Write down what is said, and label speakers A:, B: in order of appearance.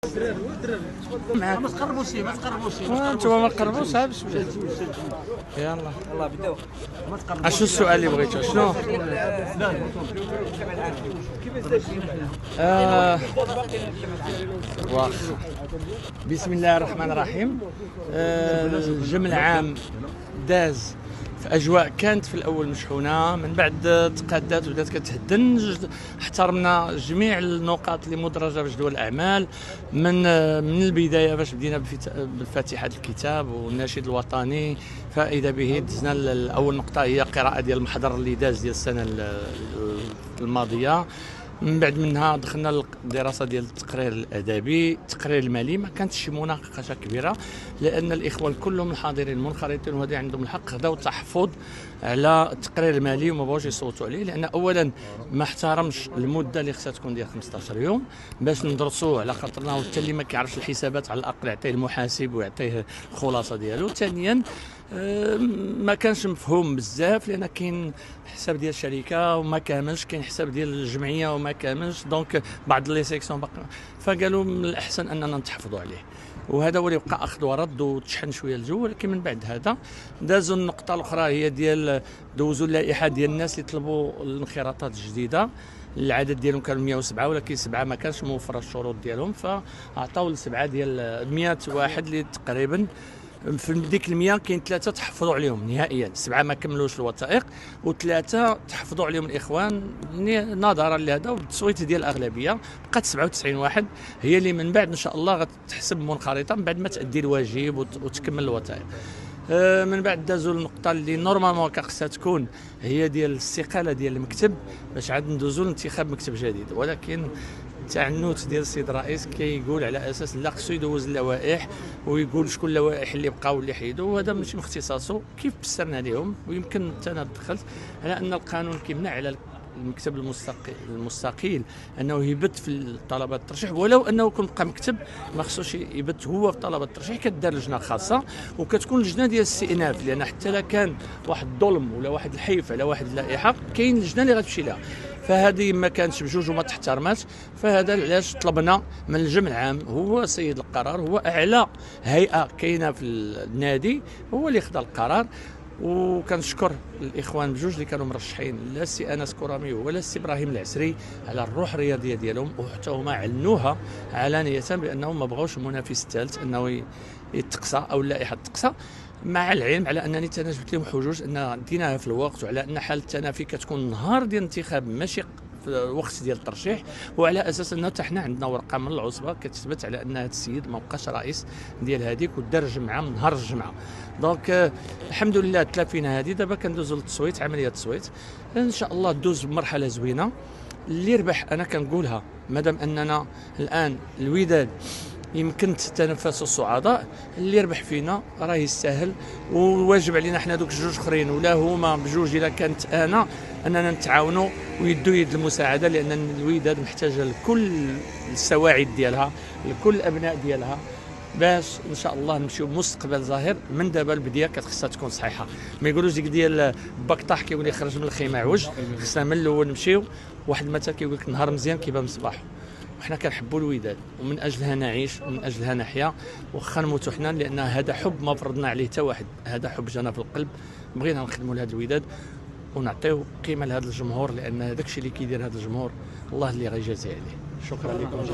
A: ما تقربوش ما تقربوش
B: انتوما ما تقربوش عاد شويه. يلا
A: يلاه بداو. ما تقربوش.
B: اشنو السؤال اللي بغيتو شنو؟ واخا. بسم الله الرحمن الرحيم. الجمع العام داز في اجواء كانت في الاول مشحونه، من بعد تقادات وبدات كتهدن. احترمنا جميع النقاط اللي مدرجه في جدول الاعمال من البدايه، باش بدينا بفاتحه الكتاب والنشيد الوطني، فاذا به دزنا الاول نقطه هي قراءه ديال المحضر اللي داز ديال السنه الماضيه. من بعد منها دخلنا الدراسه ديال التقرير الادبي، التقرير المالي. ما كانتش شي مناقشه كبيره لان الاخوان كلهم الحاضرين منخرطين وهذا عندهم الحق، خداو التحفظ على التقرير المالي وما بغاوش يصوتوا عليه، لان اولا ما احترمش المده اللي خصها تكون ديال 15 يوم باش ندرسوه على خاطرنا، حتى اللي ما كيعرفش الحسابات على الاقل يعطيه المحاسب ويعطيه الخلاصه ديالو. ثانيا ما كانش مفهوم بزاف لان كاين حساب ديال الشركه وما كاملش، كاين حساب ديال الجمعيه وما كاملش، دونك بعض لي سيكسيون فقالوا من الاحسن اننا نتحفظوا عليه. وهذا هو اللي بقى اخذ ورد وتشحن شويه الجو. ولكن من بعد هذا دازوا النقطه الاخرى هي ديال دوزوا اللائحه ديال الناس اللي طلبوا الانخراطات الجديده. العدد ديالهم كانوا 107 ولكن 7 ما كانش موفر الشروط ديالهم، فاعطاو لسبعه ديال 100 واحد اللي تقريبا في ديك ال100 كاين 3 تحفظوا عليهم نهائيا، 7 ما كملوش الوثائق و3 تحفظوا عليهم الاخوان نظرا لهذا وبالتصويت ديال الاغلبيه. بقات 97 واحد هي اللي من بعد ان شاء الله غتحسب منخرطه من بعد ما تادي الواجب وتكمل الوثائق. من بعد دازوا النقطه اللي نورمالمون خصها تكون هي ديال الاستقاله ديال المكتب باش عاد ندوزوا لانتخاب مكتب جديد. ولكن التعنت ديال السيد الرئيس كيقول على اساس لا خصو يدوز اللوائح ويقول شكون اللوائح اللي بقاو واللي حيدوا، وهذا ماشي من اختصاصه. كيف بسرنا لهم ويمكن حتى انا دخلت على ان القانون كيمنع على المكتب المستقيل انه يبت في طلبات الترشيح، ولو انه كون بقى مكتب ما خصوش يبت هو في طلبات الترشيح، كدار لجنه خاصه وكتكون لجنه ديال الاستئناف، لان حتى لا كان واحد الظلم ولا واحد الحيف على واحد اللائحه كاين لجنه اللي غتمشي لها. فهذه ما كانتش بجوج وما تحترماتش. فهذا علاش طلبنا من الجمع العام، هو سيد القرار، هو اعلى هيئه كاينه في النادي، هو اللي خدا القرار. وكنشكر الاخوان بجوج اللي كانوا مرشحين، لا السي انس كرامي ولا السي ابراهيم العسري، على الروح الرياضيه ديالهم، وحتى هما علنوها علانيه بانهم ما بغاوش المنافس الثالث انه يتقصى او اللائحه تقصى، مع العلم على انني تناجبت لهم حجوج ان ديناها في الوقت، وعلى ان حاله التنافي كتكون نهار ديال الانتخاب ماشي في الوقت ديال الترشيح، وعلى اساس انه حتى حنا عندنا ورقه من العصبه كتثبت على ان هذا السيد ما بقاش رئيس ديال هذيك ودار الجمعه من نهار الجمعه. دونك الحمد لله تلافينا هذه. دابا كندوزو للتصويت، عمليه التصويت ان شاء الله دوز بمرحله زوينه. اللي ربح انا كنقولها مادام اننا الان الوداد يمكن تتنافسوا الصعداء، اللي يربح فينا راه يستاهل، وواجب علينا حنا دوك الجوج اخرين ولا هما بجوج الا كانت انا اننا نتعاونوا ويدوا يد المساعده، لان الوداد محتاجه لكل السواعد ديالها، لكل الابناء ديالها، باش ان شاء الله نمشيو بمستقبل زاهر. من دابا البدايه خصها تكون صحيحه، ما يقولوش ديك ديال باك كيولي يخرج من الخيمه عوج. خصنا من الاول نمشيو. واحد المثل كيقول لك نهار مزيان كيبان مصباح، وحنا كنحبوا الوداد ومن اجلها نعيش ومن اجلها نحيا، واخا نموتوا حنا، لان هذا حب ما فرضنا عليه حتى واحد، هذا حب جانا في القلب. بغينا نخدموا لهذا الوداد ونعطيو قيمه لهذا الجمهور، لان هذاك الشيء اللي كيدير هذا الجمهور الله اللي غيجازي عليه. شكرا لكم.